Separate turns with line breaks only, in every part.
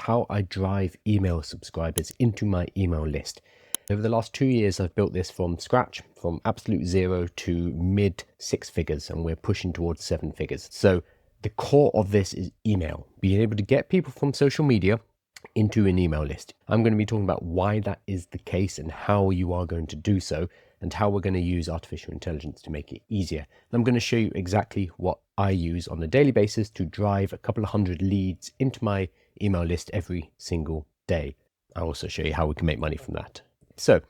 how I drive email subscribers into my email list. Over the last 2 years, I've built this from scratch, from absolute zero to mid 6 figures, and we're pushing towards 7 figures. So the core of this is email, being able to get people from social media into an email list. I'm going to be talking about why that is the case and how you are going to do so, and how we're going to use artificial intelligence to make it easier. And I'm going to show you exactly what I use on a daily basis to drive a couple of hundred leads into my email list every single day. I'll also show you how we can make money from that. So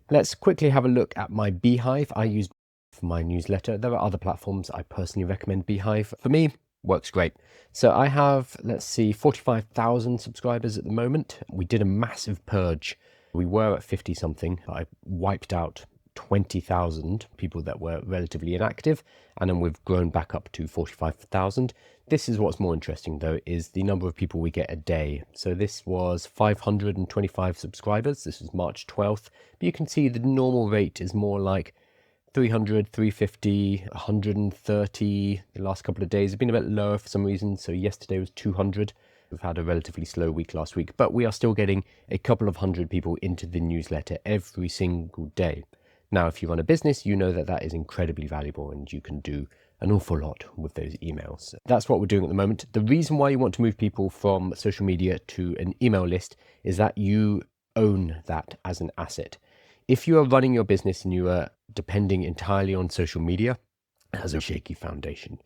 let's quickly have a look at my Beehive. I use for my newsletter. There are other platforms. I personally recommend Beehive. For me, works great. So I have, let's see, 45,000 subscribers at the moment. We did a massive purge. We were at 50 something. I wiped out 20,000 people that were relatively inactive, and then we've grown back up to 45,000. This is what's more interesting though, is the number of people we get a day. So this was 525 subscribers. This is March 12th, but you can see the normal rate is more like 300, 350, 130. The last couple of days have been a bit lower for some reason. So yesterday was 200. We've had a relatively slow week last week, but we are still getting a couple of hundred people into the newsletter every single day. Now, if you run a business, you know that that is incredibly valuable and you can do an awful lot with those emails. That's what we're doing at the moment. The reason why you want to move people from social media to an email list is that you own that as an asset. If you are running your business and you are depending entirely on social media, it has a shaky foundation.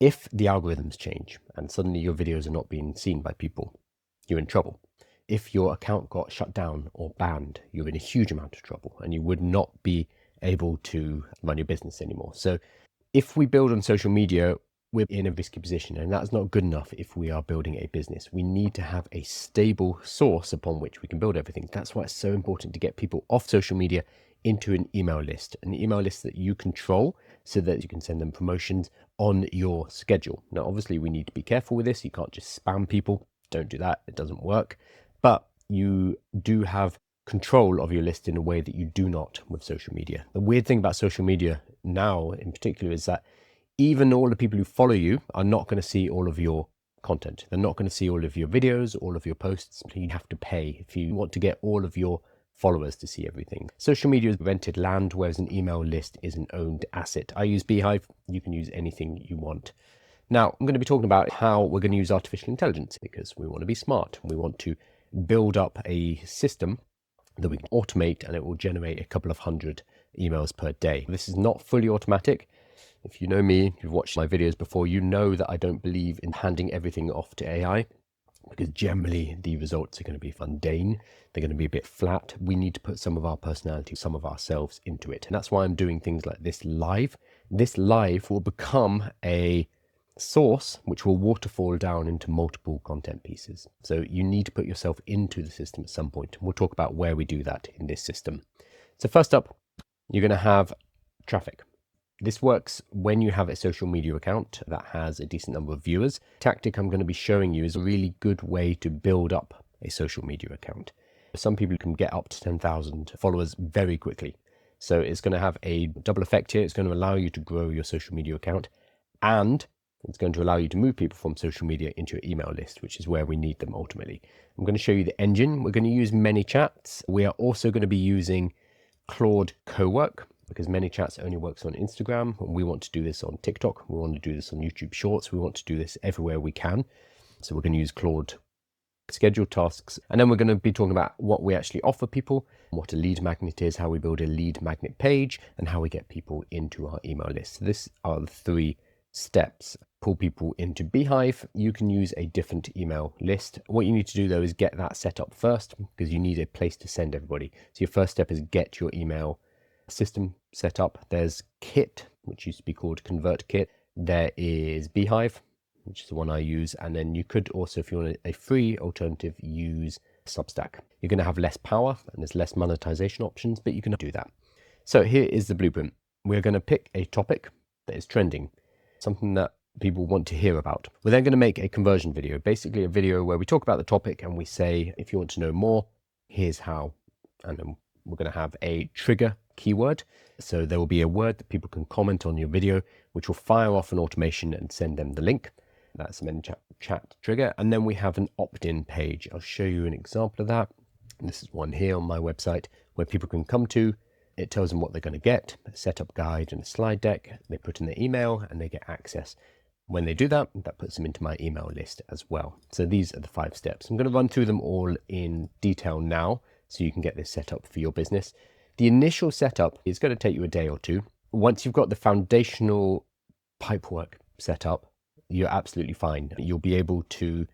If the algorithms change and suddenly your videos are not being seen by people, you're in trouble. If your account got shut down or banned, you're in a huge amount of trouble and you would not be able to run your business anymore. So if we build on social media, we're in a risky position, and that's not good enough if we are building a business. We need to have a stable source upon which we can build everything. That's why it's so important to get people off social media into an email list that you control so that you can send them promotions on your schedule. Now, obviously, we need to be careful with this. You can't just spam people. Don't do that. It doesn't work. But you do have control of your list in a way that you do not with social media. The weird thing about social media now in particular is that even all the people who follow you are not going to see all of your content. They're not going to see all of your videos, all of your posts. You have to pay if you want to get all of your followers to see everything. Social media is rented land, whereas an email list is an owned asset. I use Beehive. You can use anything you want. Now, I'm going to be talking about how we're going to use artificial intelligence because we want to be smart. We want to build up a system that we can automate, and it will generate a couple of hundred emails per day. This is not fully automatic. If you know me, you've watched my videos before, you know that I don't believe in handing everything off to AI because generally the results are going to be mundane. They're going to be a bit flat. We need to put some of our personality, some of ourselves into it. And that's why I'm doing things like this live. This live will become a source which will waterfall down into multiple content pieces. So you need to put yourself into the system at some point. We'll talk about where we do that in this system. So first up, you're going to have traffic. This works when you have a social media account that has a decent number of viewers. Tactic I'm going to be showing you is a really good way to build up a social media account. Some people can get up to 10,000 followers very quickly. So it's going to have a double effect here. It's going to allow you to grow your social media account, and it's going to allow you to move people from social media into your email list, which is where we need them ultimately. I'm going to show you the engine. We're going to use ManyChat. We are also going to be using Claude Cowork because ManyChat only works on Instagram. And we want to do this on TikTok. We want to do this on YouTube Shorts. We want to do this everywhere we can. So we're going to use Claude schedule tasks. And then we're going to be talking about what we actually offer people, what a lead magnet is, how we build a lead magnet page, and how we get people into our email list. So these are the 3 steps. Pull people into Beehive. You can use a different email list. What you need to do though is get that set up first because you need a place to send everybody. So your first step is get your email system set up. There's Kit, which used to be called ConvertKit. There is Beehive, which is the one I use. And then you could also, if you want a free alternative, use Substack. You're going to have less power and there's less monetization options, but you can do that. So here is the blueprint. We're going to pick a topic that is trending, something that people want to hear about. We're then going to make a conversion video, basically a video where we talk about the topic and we say, if you want to know more, here's how. And then we're going to have a trigger keyword. So there will be a word that people can comment on your video, which will fire off an automation and send them the link. That's a ManyChat trigger. And then we have an opt-in page. I'll show you an example of that. This is one here on my website where people can come to. It tells them what they're going to get, a setup guide and a slide deck. They put in their email and they get access. When they do that, that puts them into my email list as well. So these are the 5 steps. I'm going to run through them all in detail now so you can get this set up for your business. The initial setup is going to take you a day or two. Once you've got the foundational pipework set up, you're absolutely fine. You'll be able to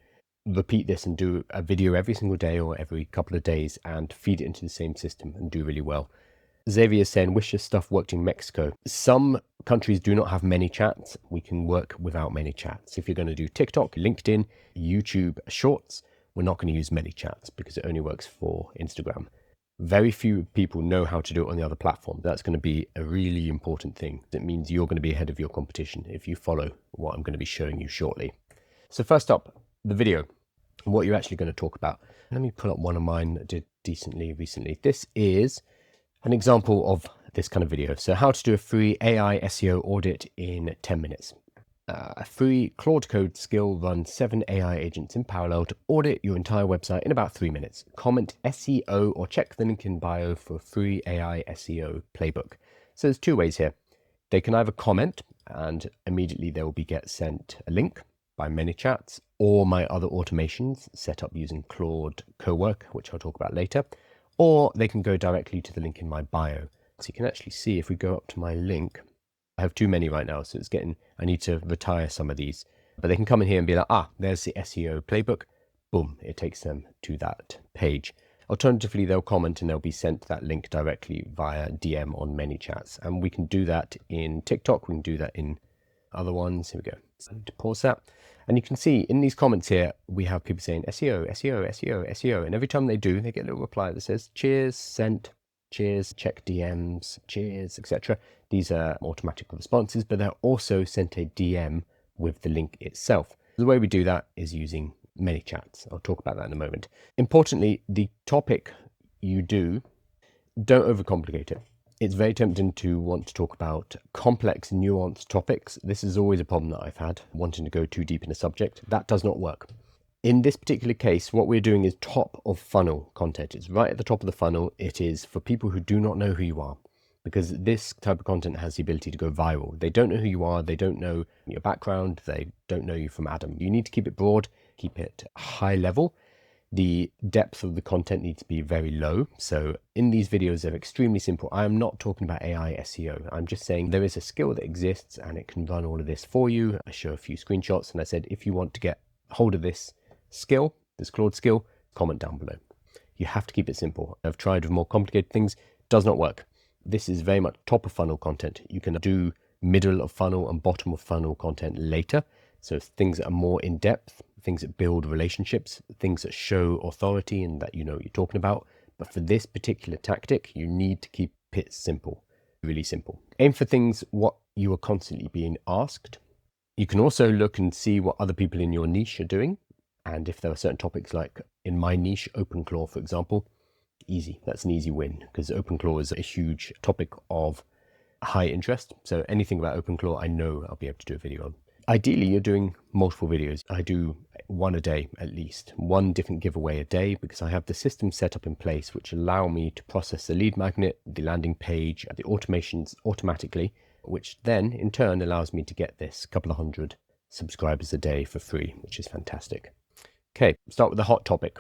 repeat this and do a video every single day or every couple of days and feed it into the same system and do really well. Xavier is saying, wish this stuff worked in Mexico. Some countries do not have ManyChats. We can work without ManyChats. If you're going to do TikTok, LinkedIn, YouTube Shorts, we're not going to use ManyChats because it only works for Instagram. Very few people know how to do it on the other platform. That's going to be a really important thing. It means you're going to be ahead of your competition if you follow what I'm going to be showing you shortly. So first up, the video, what you're actually going to talk about. Let me pull up one of mine that did decently recently. This is an example of this kind of video. So how to do a free AI SEO audit in 10 minutes. A free Claude code skill runs 7 AI agents in parallel to audit your entire website in about 3 minutes. Comment SEO or check the link in bio for a free AI SEO playbook. So there's 2 ways here. They can either comment and immediately they will get sent a link by ManyChats or my other automations set up using Claude Cowork, which I'll talk about later. Or they can go directly to the link in my bio. So you can actually see if we go up to my link, I have too many right now, so I need to retire some of these. But they can come in here and be like, there's the SEO playbook. Boom, it takes them to that page. Alternatively, they'll comment and they'll be sent that link directly via DM on ManyChats. And we can do that in TikTok. We can do that in other ones. Here we go. So I need to pause that. And you can see in these comments here, we have people saying SEO, SEO, SEO, SEO. And every time they do, they get a little reply that says, cheers, sent, cheers, check DMs, cheers, etc. These are automatic responses, but they're also sent a DM with the link itself. The way we do that is using ManyChats. I'll talk about that in a moment. Importantly, the topic you do, don't overcomplicate it. It's very tempting to want to talk about complex, nuanced topics. This is always a problem that I've had, wanting to go too deep in a subject. That does not work. In this particular case, what we're doing is top of funnel content. It's right at the top of the funnel. It is for people who do not know who you are, because this type of content has the ability to go viral. They don't know who you are. They don't know your background. They don't know you from Adam. You need to keep it broad, keep it high level. The depth of the content needs to be very low. So in these videos, they're extremely simple. I am not talking about AI SEO. I'm just saying there is a skill that exists and it can run all of this for you. I show a few screenshots and I said, if you want to get hold of this skill, this Claude skill, comment down below. You have to keep it simple. I've tried with more complicated things, does not work. This is very much top of funnel content. You can do middle of funnel and bottom of funnel content later. So things that are more in depth, things that build relationships, things that show authority and that you know what you're talking about. But for this particular tactic, you need to keep it simple, really simple. Aim for things what you are constantly being asked. You can also look and see what other people in your niche are doing. And if there are certain topics like in my niche, OpenClaw, for example, easy. That's an easy win because OpenClaw is a huge topic of high interest. So anything about OpenClaw, I know I'll be able to do a video on. Ideally, you're doing multiple videos. I do one a day at least, one different giveaway a day, because I have the system set up in place which allow me to process the lead magnet, the landing page, the automations automatically, which then in turn allows me to get this couple of hundred subscribers a day for free, which is fantastic. Okay, start with the hot topic.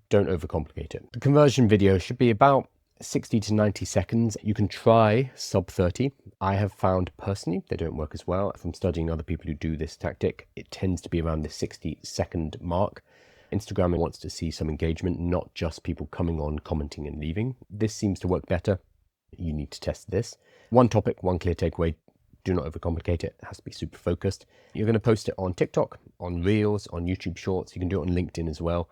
Don't overcomplicate it. The conversion video should be about 60 to 90 seconds. You can try sub 30. I have found personally they don't work as well. From studying other people who do this tactic, it tends to be around the 60-second mark. Instagram wants to see some engagement, not just people coming on, commenting and leaving. This seems to work better. You need to test this. One topic, one clear takeaway. Do not overcomplicate it. It has to be super focused. You're going to post it on TikTok, on Reels, on YouTube Shorts. You can do it on LinkedIn as well.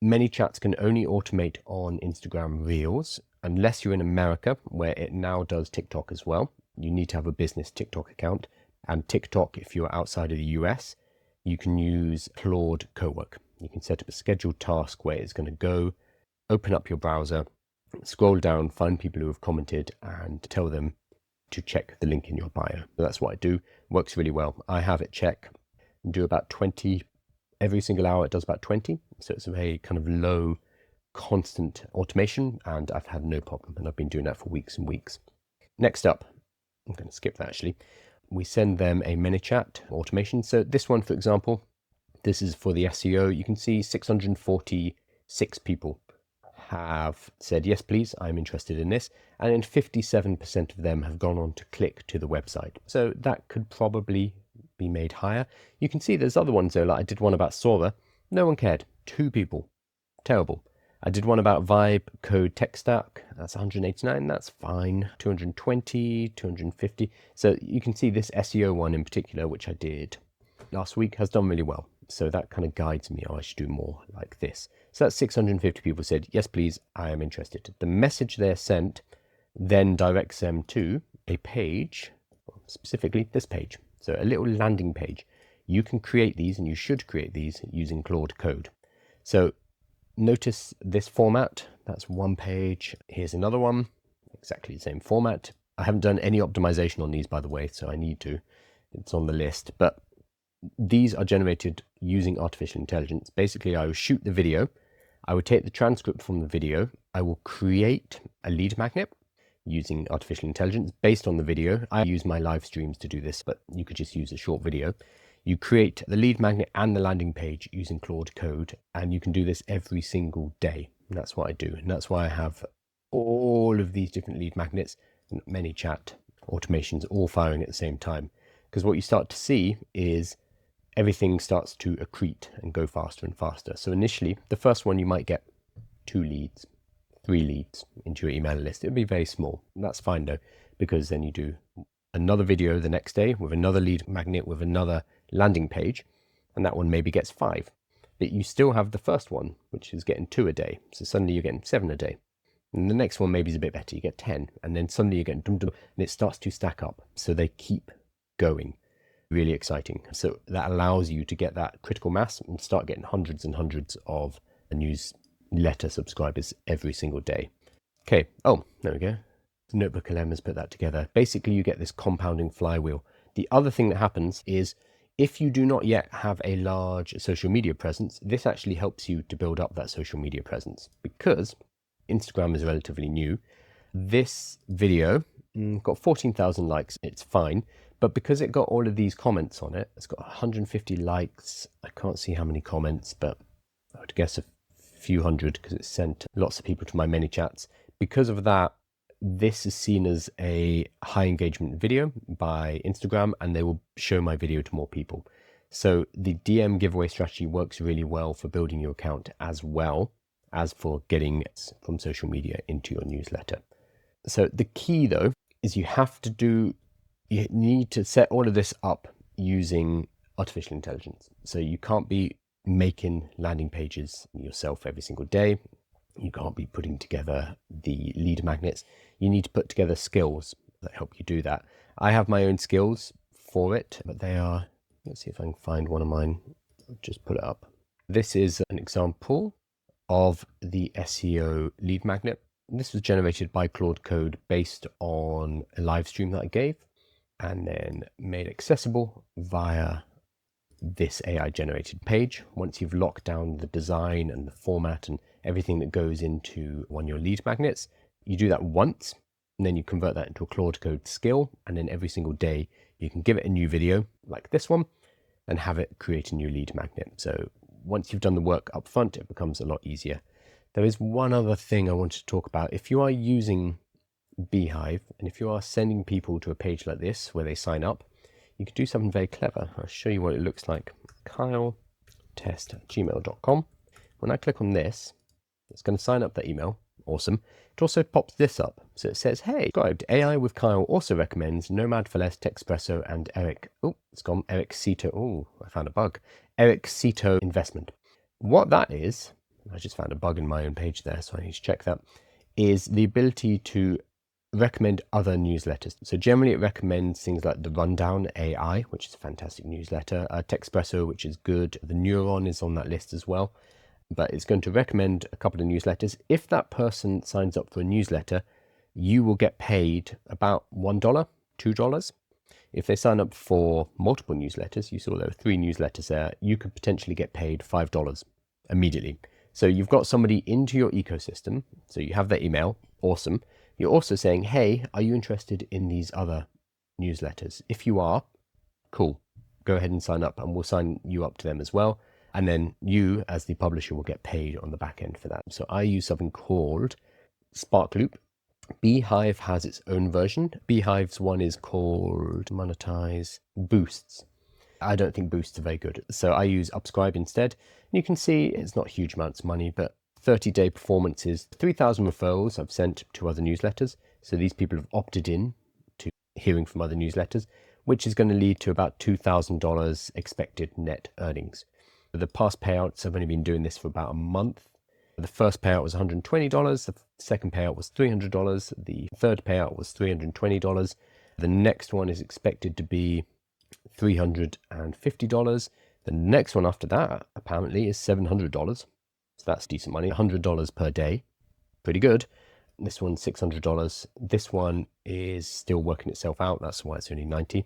ManyChats can only automate on Instagram Reels unless you're in America, where it now does TikTok as well. You need to have a business TikTok account. And TikTok, if you're outside of the US, you can use Claude Cowork. You can set up a scheduled task where it's going to go, open up your browser, scroll down, find people who have commented and tell them to check the link in your bio. So that's what I do. Works really well. I have it check do about 20 every single hour. It does about 20. So it's a very kind of low constant automation, and I've had no problem, and I've been doing that for weeks and weeks. Next up, I'm going to skip that actually. We send them a ManyChat automation. So this one, for example, this is for the SEO. You can see 646 people have said, yes, please, I'm interested in this. And then 57% of them have gone on to click to the website. So that could probably be made higher. You can see there's other ones though, like I did one about Sora. No one cared. 2 people. Terrible. I did one about Vibe Code Tech Stack. That's 189. That's fine. 220, 250. So you can see this SEO one in particular, which I did last week, has done really well. So that kind of guides me. Oh, I should do more like this. So that's 650 people said, yes, please, I am interested. The message they're sent then directs them to a page, specifically this page. So a little landing page. You can create these, and you should create these using Claude Code. So notice this format. That's one page. Here's another one, exactly the same format. I haven't done any optimization on these, by the way, so I need to. It's on the list. But these are generated using artificial intelligence. Basically, I would shoot the video. I would take the transcript from the video. I will create a lead magnet using artificial intelligence based on the video. I use my live streams to do this, but you could just use a short video. You create the lead magnet and the landing page using Claude Code, and you can do this every single day. And that's what I do. And that's why I have all of these different lead magnets and ManyChat automations all firing at the same time. Because what you start to see is everything starts to accrete and go faster and faster. So initially, the first one, you might get 2 leads, 3 leads into your email list. It'll be very small. And that's fine though, because then you do another video the next day with another lead magnet with another landing page, and that one maybe gets 5. But you still have the first one, which is getting 2 a day. So suddenly you're getting 7 a day. And the next one maybe is a bit better. You get 10, and then suddenly you're getting dum dum, and it starts to stack up. So they keep going. Really exciting. So that allows you to get that critical mass and start getting hundreds and hundreds of newsletter subscribers every single day. Okay. Oh, there we go. The Notebook LM has put that together. Basically, you get this compounding flywheel. The other thing that happens is if you do not yet have a large social media presence, this actually helps you to build up that social media presence, because Instagram is relatively new. This video got 14,000 likes. It's fine. But because it got all of these comments on it, it's got 150 likes. I can't see how many comments, but I would guess a few hundred because it's sent lots of people to my ManyChats. Because of that, this is seen as a high engagement video by Instagram, and they will show my video to more people. So the DM giveaway strategy works really well for building your account as well as for getting it from social media into your newsletter. So the key though is you need to set all of this up using artificial intelligence. So you can't be making landing pages yourself every single day. You can't be putting together the lead magnets. You need to put together skills that help you do that. I have my own skills for it, but they are, let's see if I can find one of mine. I'll just put it up. This is an example of the SEO lead magnet. This was generated by Claude Code based on a live stream that I gave, and then made accessible via this AI generated page. Once you've locked down the design and the format and everything that goes into one of your lead magnets, you do that once, and then you convert that into a Claude Code skill, and then every single day you can give it a new video like this one and have it create a new lead magnet. So once you've done the work up front, it becomes a lot easier. There is one other thing I want to talk about. If you are using Beehive, and if you are sending people to a page like this where they sign up, you could do something very clever. I'll show you what it looks like. kyletest@gmail.com. When I click on this, it's going to sign up that email. Awesome. It also pops this up. So it says, hey, subscribed. AI with Kyle also recommends Nomad for Less, Texpresso, and Eric. Oh, it's gone. Eric Cito. Oh, I found a bug. Eric Cito investment. What that is, I just found a bug in my own page there, so I need to check that, is the ability to recommend other newsletters. So generally it recommends things like the Rundown AI, which is a fantastic newsletter, Texpresso, which is good. The Neuron is on that list as well, but it's going to recommend a couple of newsletters. If that person signs up for a newsletter, you will get paid about $1, $2. if they sign up for multiple newsletters, you saw there were 3 newsletters there, you could potentially get paid $5 immediately. So you've got somebody into your ecosystem, so you have their email, awesome. You're also saying, hey, are you interested in these other newsletters? If you are, cool, go ahead and sign up and we'll sign you up to them as well. And then you, as the publisher, will get paid on the back end for that. So I use something called SparkLoop. Beehive has its own version. Beehive's one is called Monetize Boosts. I don't think Boosts are very good. So I use Upscribe instead. You can see it's not huge amounts of money, but 30-day performance is 3,000 referrals I've sent to other newsletters. So these people have opted in to hearing from other newsletters, which is going to lead to about $2,000 expected net earnings. The past payouts, I've only been doing this for about a month. The first payout was $120. The second payout was $300. The third payout was $320. The next one is expected to be $350. The next one after that apparently is $700. So that's decent money. $100 per day. Pretty good. This one's $600. This one is still working itself out. That's why it's only $90.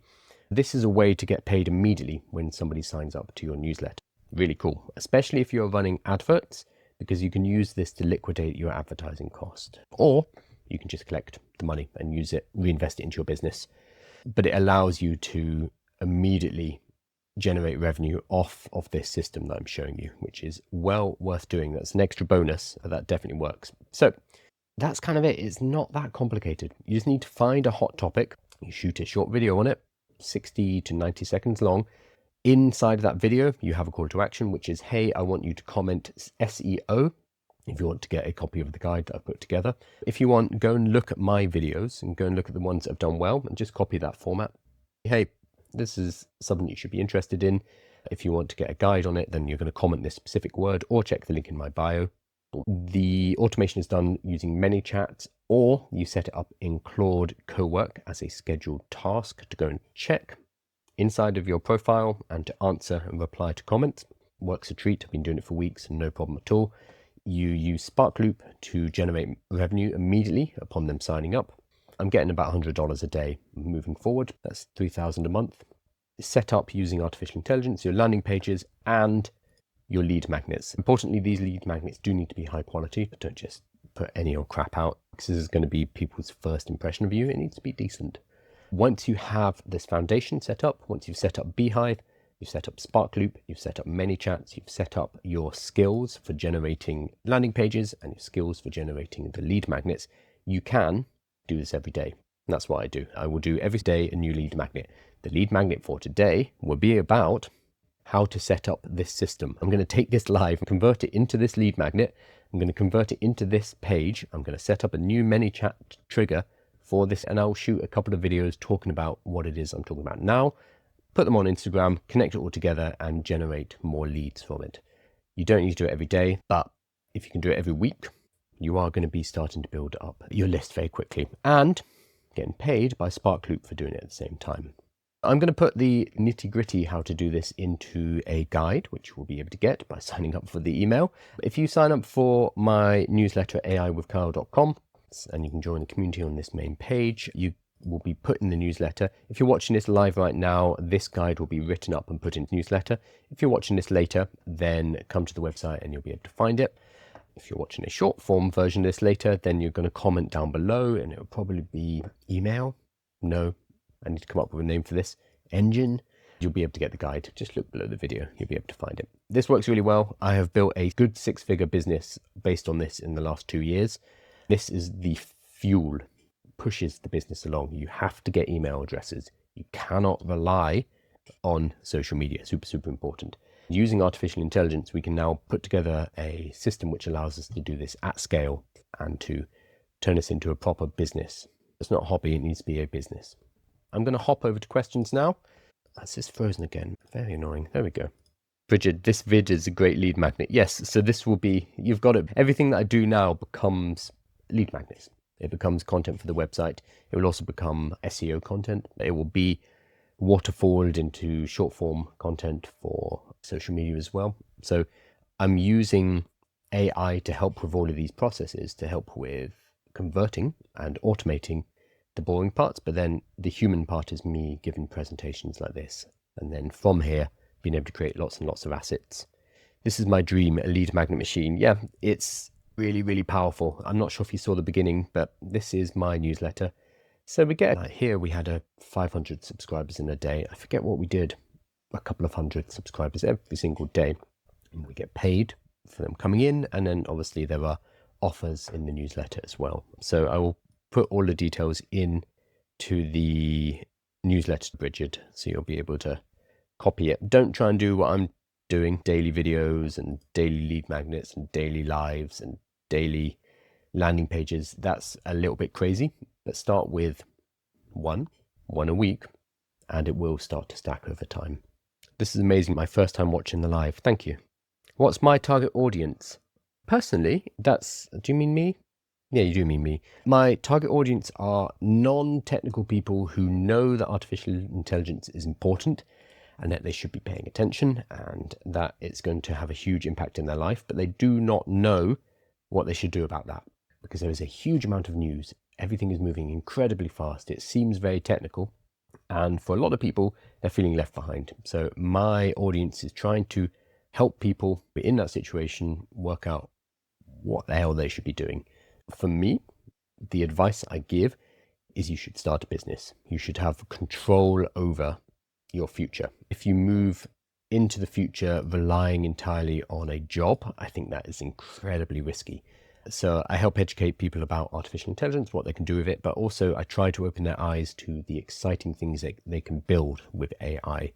This is a way to get paid immediately when somebody signs up to your newsletter. Really cool, especially if you're running adverts, because you can use this to liquidate your advertising cost. Or you can just collect the money and use it, reinvest it into your business. But it allows you to immediately generate revenue off of this system that I'm showing you, which is well worth doing. That's an extra bonus, but that definitely works. So that's kind of it. It's not that complicated. You just need to find a hot topic. You shoot a short video on it, 60 to 90 seconds long. Inside of that video, you have a call to action, which is, hey, I want you to comment SEO if you want to get a copy of the guide that I've put together. If you want, go and look at my videos and go and look at the ones that have done well and just copy that format. Hey, this is something you should be interested in. If you want to get a guide on it, then you're going to comment this specific word or check the link in my bio. The automation is done using ManyChat, or you set it up in Claude Cowork as a scheduled task to go and check inside of your profile and to answer and reply to comments. Works a treat. I've been doing it for weeks and no problem at all. You use SparkLoop to generate revenue immediately upon them signing up. I'm getting about $100 a day moving forward. That's $3,000 a month. Set up using artificial intelligence, your landing pages and your lead magnets. Importantly, these lead magnets do need to be high quality. Don't just put any old crap out, because this is going to be people's first impression of you. It needs to be decent. Once you have this foundation set up, once you've set up Beehive, you've set up SparkLoop, you've set up ManyChats, you've set up your skills for generating landing pages and your skills for generating the lead magnets, you can do this every day. And that's what I do. I will do every day a new lead magnet. The lead magnet for today will be about how to set up this system. I'm going to take this live and convert it into this lead magnet. I'm going to convert it into this page. I'm going to set up a new ManyChat trigger for this, and I'll shoot a couple of videos talking about what it is I'm talking about now, put them on Instagram, connect it all together and generate more leads from it. You don't need to do it every day, but if you can do it every week, you are going to be starting to build up your list very quickly and getting paid by SparkLoop for doing it at the same time. I'm going to put the nitty-gritty how to do this into a guide, which you will be able to get by signing up for the email. If you sign up for my newsletter, aiwithkyle.com, and you can join the community on this main page, you will be put in the newsletter. If you're watching this live right now, this guide will be written up and put into the newsletter. If you're watching this later, then come to the website and you'll be able to find it. If you're watching a short form version of this later, then you're going to comment down below and it'll probably be email. No, I need to come up with a name for this. Engine. You'll be able to get the guide. Just look below the video. You'll be able to find it. This works really well. I have built a good 6-figure business based on this in the last 2 years. This is the fuel, pushes the business along. You have to get email addresses. You cannot rely on social media. Super, super important. Using artificial intelligence, we can now put together a system which allows us to do this at scale and to turn this into a proper business. It's not a hobby, it needs to be a business. I'm going to hop over to questions now. That's just frozen again. Very annoying. There we go. Bridget, this vid is a great lead magnet. Yes, so this will be, you've got it. Everything that I do now becomes lead magnets. It becomes content for the website. It will also become SEO content. It will be waterfalled into short form content for social media as well. So I'm using AI to help with all of these processes, to help with converting and automating the boring parts, but then the human part is me giving presentations like this. And then from here, being able to create lots and lots of assets. This is my dream, a lead magnet machine. Yeah, it's really, really powerful. I'm not sure if you saw the beginning, but this is my newsletter. So we get, here we had 500 subscribers in a day. I forget what we did, a couple of hundred subscribers every single day. And we get paid for them coming in. And then obviously there are offers in the newsletter as well. So I will put all the details in to the newsletter, Bridget, so you'll be able to copy it. Don't try and do what I'm doing, daily videos and daily lead magnets and daily lives and daily landing pages. That's a little bit crazy. Let's start with one a week, and it will start to stack over time. This is amazing. My first time watching the live. Thank you. What's my target audience? Personally, do you mean me? Yeah, you do mean me. My target audience are non-technical people who know that artificial intelligence is important and that they should be paying attention and that it's going to have a huge impact in their life, but they do not know what they should do about that because there is a huge amount of news. Everything is moving incredibly fast. It seems very technical, and for a lot of people, they're feeling left behind. So my audience is trying to help people in that situation work out what the hell they should be doing. For me, the advice I give is you should start a business. You should have control over your future. If you move into the future relying entirely on a job, I think that is incredibly risky. So I help educate people about artificial intelligence, what they can do with it, but also I try to open their eyes to the exciting things that they can build with AI,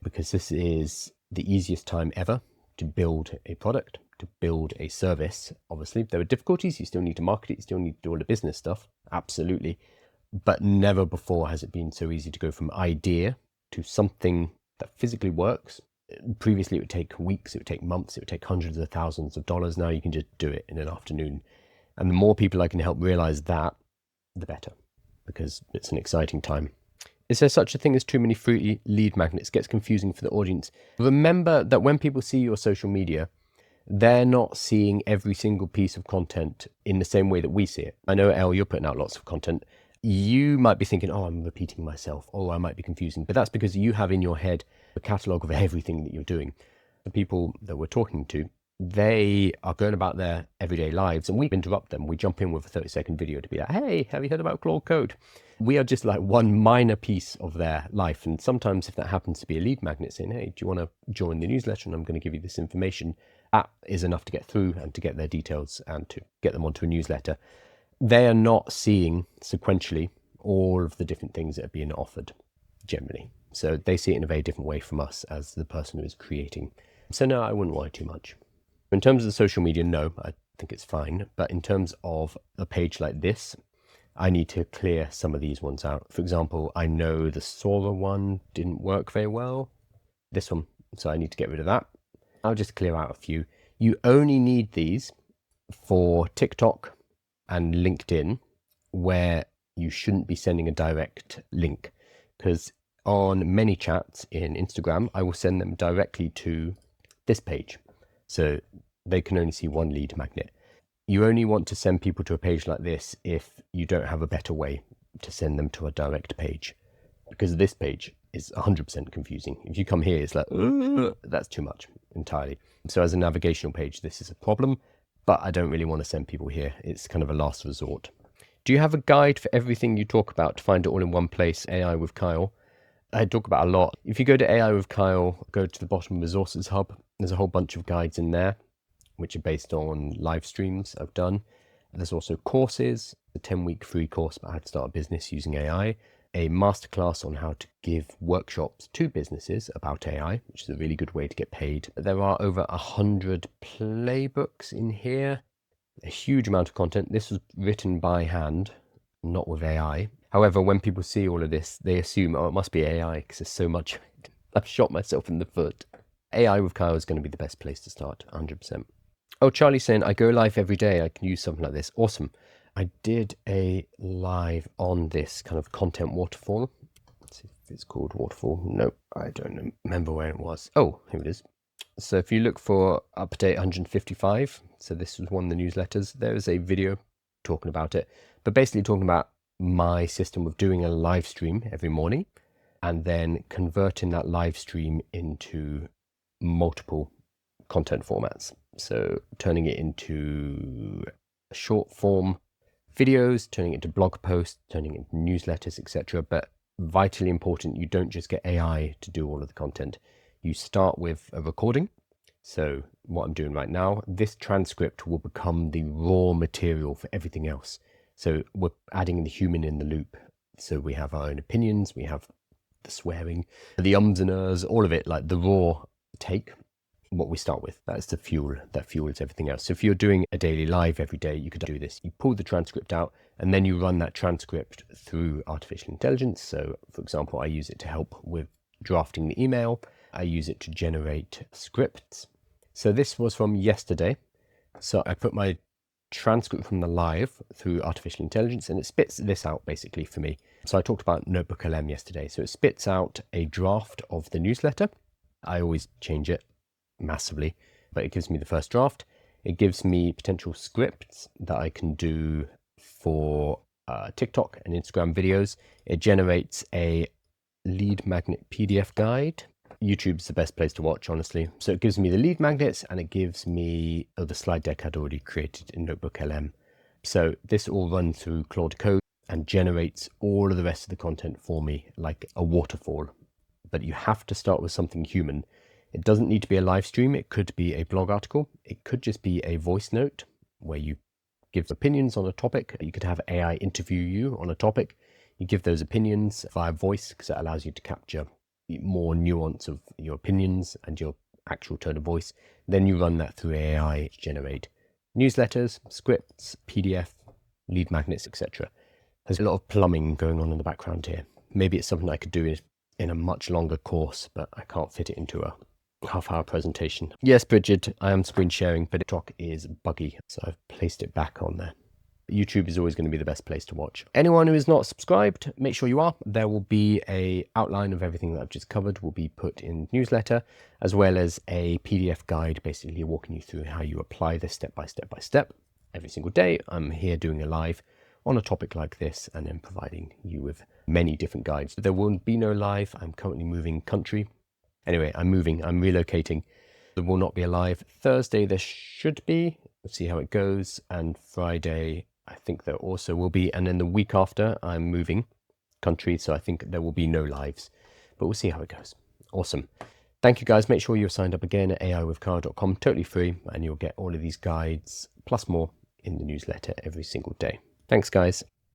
because this is the easiest time ever to build a product, to build a service. Obviously, there are difficulties. You still need to market it. You still need to do all the business stuff. Absolutely. But never before has it been so easy to go from idea to something that physically works. Previously, it would take weeks, it would take months, it would take hundreds of thousands of dollars. Now you can just do it in an afternoon. And the more people I can help realize that, the better, because it's an exciting time. Is there such a thing as too many free lead magnets? It gets confusing for the audience. Remember that when people see your social media, they're not seeing every single piece of content in the same way that we see it. I know, Elle, you're putting out lots of content. You might be thinking, oh, I'm repeating myself, or I might be confusing. But that's because you have in your head a catalogue of everything that you're doing. The people that we're talking to, they are going about their everyday lives, and we interrupt them. We jump in with a 30-second video to be like, hey, have you heard about Claude Code? We are just like one minor piece of their life. And sometimes if that happens to be a lead magnet saying, hey, do you want to join the newsletter? And I'm going to give you this information. That is enough to get through and to get their details and to get them onto a newsletter. They are not seeing sequentially all of the different things that are being offered generally. So they see it in a very different way from us as the person who is creating. So no, I wouldn't worry too much. In terms of the social media, no, I think it's fine. But in terms of a page like this, I need to clear some of these ones out. For example, I know the Sora one didn't work very well. This one, so I need to get rid of that. I'll just clear out a few. You only need these for TikTok and LinkedIn, where you shouldn't be sending a direct link, because on ManyChat in Instagram, I will send them directly to this page. So they can only see one lead magnet. You only want to send people to a page like this if you don't have a better way to send them to a direct page, because this page is 100% confusing. If you come here, it's like, that's too much entirely. So as a navigational page, this is a problem, but I don't really want to send people here. It's kind of a last resort. Do you have a guide for everything you talk about to find it all in one place? AI with Kyle. I talk about a lot. If you go to AI with Kyle, go to the bottom resources hub. There's a whole bunch of guides in there, which are based on live streams I've done. There's also courses, a 10-week free course about how to start a business using AI, a masterclass on how to give workshops to businesses about AI, which is a really good way to get paid. There are over 100 playbooks in here, a huge amount of content. This was written by hand, not with AI. However, when people see all of this, they assume, oh, it must be AI because there's so much. I've shot myself in the foot. AI with Kyle is going to be the best place to start, 100%. Oh, Charlie's saying, I go live every day. I can use something like this. Awesome. I did a live on this kind of content waterfall. Let's see if it's called Waterfall. No, I don't remember where it was. Oh, here it is. So if you look for update 155, so this was one of the newsletters, there is a video talking about it, but basically talking about my system of doing a live stream every morning and then converting that live stream into multiple content formats. So turning it into short form videos, turning it into blog posts, turning it into newsletters, etc. But vitally important, you don't just get AI to do all of the content. You start with a recording. So what I'm doing right now, this transcript will become the raw material for everything else. So we're adding the human in the loop. So we have our own opinions, we have the swearing, the ums and ers, all of it, like the raw take, what we start with. That's the fuel that fuels everything else. So if you're doing a daily live every day, you could do this. You pull the transcript out and then you run that transcript through artificial intelligence. So for example, I use it to help with drafting the email. I use it to generate scripts. So this was from yesterday. So I put my transcript from the live through artificial intelligence and it spits this out basically for me. So I talked about Notebook LM yesterday. So it spits out a draft of the newsletter. I always change it massively, but it gives me the first draft. It gives me potential scripts that I can do for TikTok and Instagram videos. It generates a lead magnet PDF guide. YouTube's the best place to watch, honestly. So it gives me the lead magnets and it gives me the slide deck I'd already created in Notebook LM. So this all runs through Claude Code and generates all of the rest of the content for me like a waterfall. But you have to start with something human. It doesn't need to be a live stream. It could be a blog article. It could just be a voice note where you give opinions on a topic. You could have AI interview you on a topic. You give those opinions via voice because it allows you to capture more nuance of your opinions and your actual tone of voice. Then you run that through AI to generate newsletters, scripts, PDF, lead magnets, etc. There's a lot of plumbing going on in the background here. Maybe it's something I could do in a much longer course, but I can't fit it into a half-hour presentation. Yes, Bridget, I am screen sharing, but TikTok is buggy, so I've placed it back on there. YouTube is always going to be the best place to watch. Anyone who is not subscribed, make sure you are. There will be a outline of everything that I've just covered will be put in newsletter, as well as a PDF guide, basically walking you through how you apply this step by step by step. Every single day, I'm here doing a live on a topic like this and then providing you with many different guides. There will be no live. I'm currently moving country. Anyway, I'm relocating. There will not be a live. Thursday there should be. Let's see how it goes. And Friday, I think there also will be. And then the week after, I'm moving country. So I think there will be no lives. But we'll see how it goes. Awesome. Thank you guys. Make sure you're signed up again at aiwithkara.com. Totally free. And you'll get all of these guides plus more in the newsletter every single day. Thanks, guys.